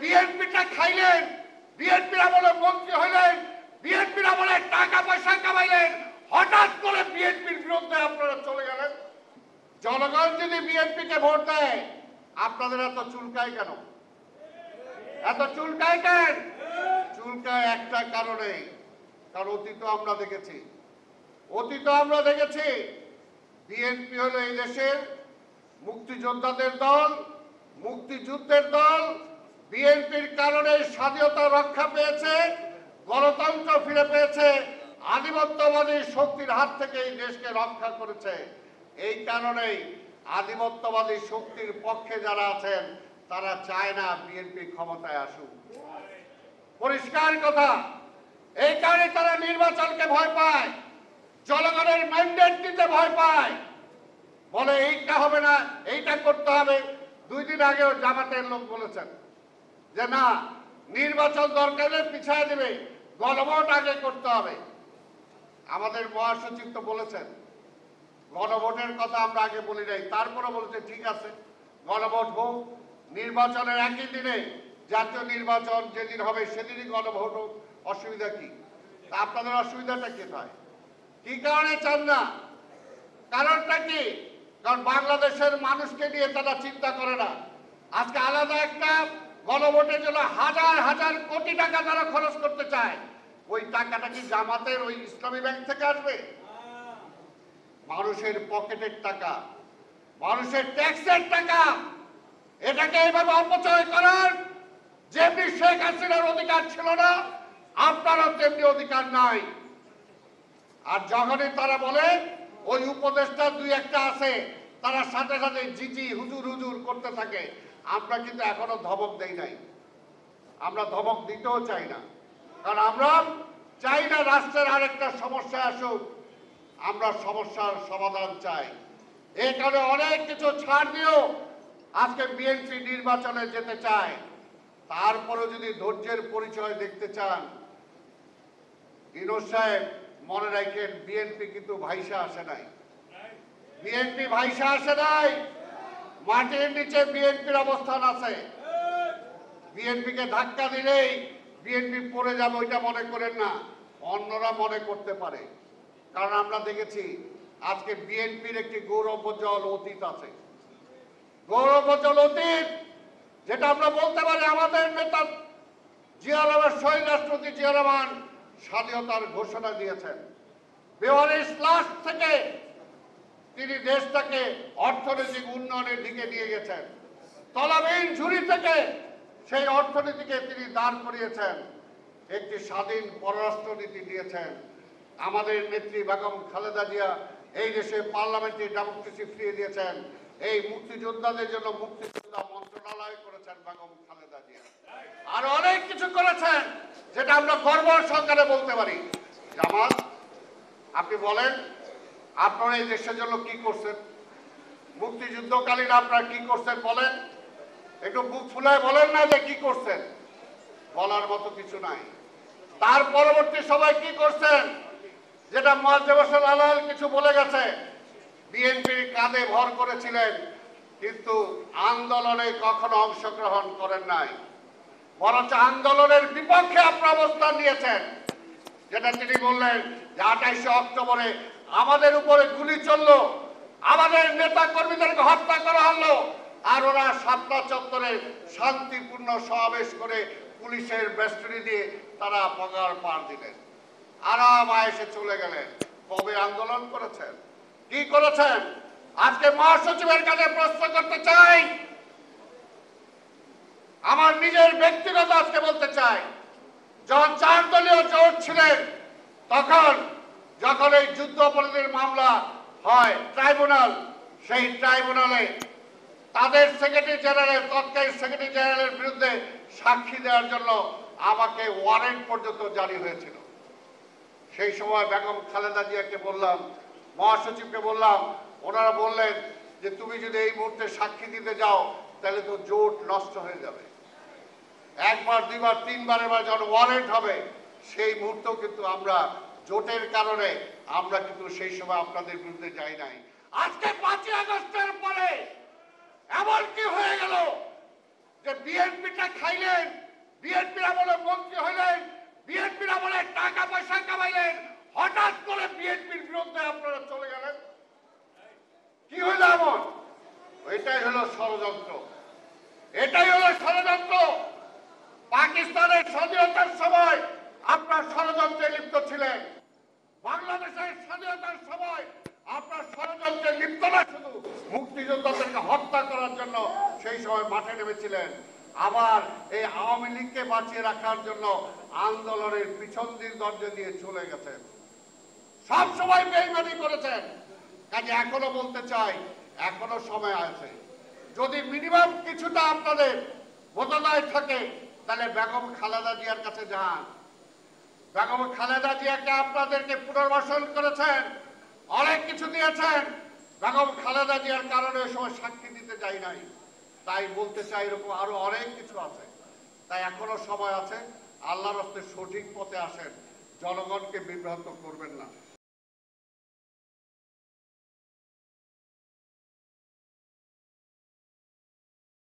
বিএনপিটা খাইলেন, বিএনপির আমলে মন্ত্রী হইলেন, বিএনপির আমলে টাকা পয়সা কামাইলেন, হঠাৎ করে বিএনপির বিরুদ্ধে আপনারা চলে গেলেন। জনগণ যদি বিএনপিকে ভোট দেয়, আপনাদের এত চুলকায় কেন? এত চুলকায় কেন? চুলকায় একটা কারণে, কারণ অতীত আমরা দেখেছি বিএনপি হলো এই দেশের মুক্তিযোদ্ধাদের দল, মুক্তিযুদ্ধের দল। বিএনপির কারণে স্বাধীনতা রক্ষা পেয়েছে, গণতন্ত্র ফিরে পেয়েছে, আধিপত্যবাদী শক্তির হাত থেকে এই দেশকে রক্ষা করেছে। এই কারণেই আধিপত্যবাদী শক্তির পক্ষে যারা আছেন তারা চায় না বিএনপি ক্ষমতায় আসুক। পরিষ্কার কথা। এই কারণে তারা নির্বাচনকে ভয় পায়, জনগণের ম্যান্ডেট দিতে ভয় পায়, বলে এইটা হবে না, এইটা করতে হবে। 2 দিন আগেও জামাতের লোক বলেছেন যে না, নির্বাচন দরকার হলে পিছায় দেবে, গণভোট আগে করতে হবে। আমাদের মহাসচিব তো বলেছেন গণভোটের কথা আমরা আগে বলি নাই, তারপরে বলছে ঠিক আছে গণভোট হোক, নির্বাচনের একই দিনে জাতীয় নির্বাচন যেদিন হবে সেদিনই গণভোট হোক, অসুবিধা কি? তা আপনাদের অসুবিধাটা কি হয়? কি কারণে চান না? কারণটা কি? কারণ বাংলাদেশের মানুষকে নিয়ে তারা চিন্তা করে না। আজকে আলাদা একটা গণভোটের জন্য হাজার হাজার কোটি টাকা তারা খরচ করতে চায়। ওই টাকাটা কি জামাতের ওই ইসলামী ব্যাংক থেকে আসবে? মানুষের পকেটের টাকা, মানুষের ট্যাক্সের টাকা। এটাকে এইভাবে অপচয় করার যেমনি শেখ হাসিনার অধিকার ছিল না, আপনারও তেমনি অধিকার নাই। আর যখনই তারা বলে ওই উপদেষ্টা 2-1টা আছে, তারা সাথে সাথে জিজি হুজুর হুজুর করতে থাকে। আমরা কিন্তু এখনো ধমক দেই নাই, আমরা ধমক দিতেও চাই না, কারণ আমরা চাই না রাষ্ট্রের আরেকটা সমস্যা আসুক। আমরা সমস্যার সমাধান চাই। এই কারণে অনেক কিছু ছাড় দিয়েও আজকে বিএনপি নির্বাচনে যেতে চায়। তারপরে যদি ধৈর্যের পরিচয় দেখতে চান, ইউনূস সাহেব মনে রাখেন, বিএনপি কিন্তু ভাইসা আসে নাই। বিএনপি ভাইসা আসে নাই, মাটির নিচে বিএনপির অবস্থান আছে। বিএনপিকে ধাক্কা দিলেই বিএনপি পড়ে যাবে ওইটা মনে করেন না, অন্যরা মনে করতে পারে। কারণ আমরা দেখেছি আজকে বিএনপির একটি গৌরবোজ্জ্বল অতীত আছে, গৌরবোজ্জ্বল অতীত, যেটা আমরা বলতে পারি আমাদের নেতা জিয়া রহমান, শহীদ রাষ্ট্রপতি জিয়া রহমান স্বাধীনতার ঘোষণা দিয়েছেন। 42 থেকে তিনি দেশটাকে অর্থনৈতিক উন্নয়নের দিকে নিয়ে গেছেন। তলাবিহীন ঝুড়ি থেকে সেই অর্থনীতিকে তিনি দাঁড় করিয়েছেন। একটি স্বাধীন পররাষ্ট্রনীতি দিয়েছেন। আমাদের নেত্রী বেগম খালেদা জিয়া এই দেশে পার্লামেন্টারি ডেমোক্রেসি ফিরিয়ে দিয়েছেন। এই মুক্তিযোদ্ধাদের জন্য মুক্তিযোদ্ধা মন্ত্রণালয় করেছেন বেগম খালেদা জিয়া। আর অনেক কিছু করেছেন যেটা আমরা গর্ব সহকারে বলতে পারি। জামাত, আপনি বলেন আপনারা এই দেশের জন্য কি করছেন? মুক্তিযুদ্ধকালীন আপনারা কি করছেন বলেন? একটু বুক ফুলায় বলেন না যে কি করছেন। বলার মতো কিছু নাই। তার পরবর্তী সময় কি করছেন, যেটা মুয়াজ্জেম হোসেন আলাল কিছু বলে গেছে। বিএনপির কাঁধে ভর করেছিলেন, কিন্তু আন্দোলনে কখনো অংশগ্রহণ করেন নাই, বরঞ্চ আন্দোলনের বিপক্ষে আপনার অবস্থান নিয়েছেন। যেটা তিনি বললেন যে 28শে অক্টোবরে আমাদের উপরে গুলি চললো, আমাদের নেতা কর্মীদেরকে হত্যা করা হলো, আর ওরা শাপলা চত্বরে শান্তিপূর্ণ সমাবেশ করে পুলিশের বেষ্টনী দিয়ে তারা পগার পার দিলেন, আরাম আয়েসে চলে গেলেন। কবে আন্দোলন করেছেন? কি করেছেন? আজকে মহাসচিবের কাছে প্রশ্ন করতে চাই, আমার নিজের ব্যক্তিগত আজকে বলতে চাই, যখন 4 দলীয় জোট ছিলেন, তখন যখন এই যুদ্ধ অপরাধীর মামলা হয় ট্রাইব্যুনাল, সেই ট্রাইব্যুনালে তাদের সেক্রেটারি জেনারেল, তৎকালীন সেক্রেটারি জেনারেলের বিরুদ্ধে সাক্ষী দেওয়ার জন্য আমাকে ওয়ারেন্ট পর্যন্ত জারি হয়েছিল। সেই সময় বেগম খালেদা জিয়াকে বললাম, মহাসচিবকে বললাম, ওনারা বললেন যে তুমি যদি এই মুহূর্তে সাক্ষী দিতে যাও তাহলে তো জোট নষ্ট হয়ে যাবে। 1 বার 2 বার 3 বারের বার যখন ওয়ারেন্ট হবে, সেই মুহূর্তেও কিন্তু আমরা জোটের কারণে আমরা কিন্তু সেই সময় আপনাদের বিরুদ্ধে যাই নাই। আজকে 5ই আগস্টের পরে এমন কি হয়ে গেল যে বিএনপিটা খাইলেন, বিএনপির আমলে মন্ত্রী হইলেন, বিএনপির আমলে টাকা পয়সা কামাইলেন, হঠাৎ করে বিএনপির বিরুদ্ধে আপনারা চলে গেলেন। কি হইল এমন? এটাই হলো ষড়যন্ত্র, এটাই হলো ষড়যন্ত্র। পাকিস্তানের স্বাধীনতার সময় আপনার ষড়যন্ত্রে লিপ্ত ছিলেন, বাংলাদেশের স্বাধীনতার সময় আপনার ষড়যন্ত্রে লিপ্ত না, শুধু মুক্তিযোদ্ধাদেরকে হত্যা করার জন্য সেই সময় মাঠে নেমেছিলেন। আবার এই আওয়ামী লীগকে বাঁচিয়ে রাখার জন্য আন্দোলনের পিছন দিক দরজা দিয়ে চলে গেছেন, সব সময় বেইমানি করেছেন। কাজে এখনো বলতে চাই, এখনো সময় আছে। যদি মিনিমাম কিছুটা আপনাদের বোধোদয় থাকে, তাহলে বেগম খালেদা জিয়ার কাছে যান। বেগম খালেদা জিয়াকে আপনাদেরকে পুনর্বাসন করেছেন, অনেক কিছু দিয়েছেন। বেগম খালেদা জিয়ার কারণে ওই সময় সাক্ষী দিতে যাই নাই। তাই বলতে চাই, এরকম আরো অনেক কিছু আছে। তাই এখনো সময় আছে, আল্লাহর রাস্তায় সঠিক পথে আসেন, জনগণকে বিভ্রান্ত করবেন না।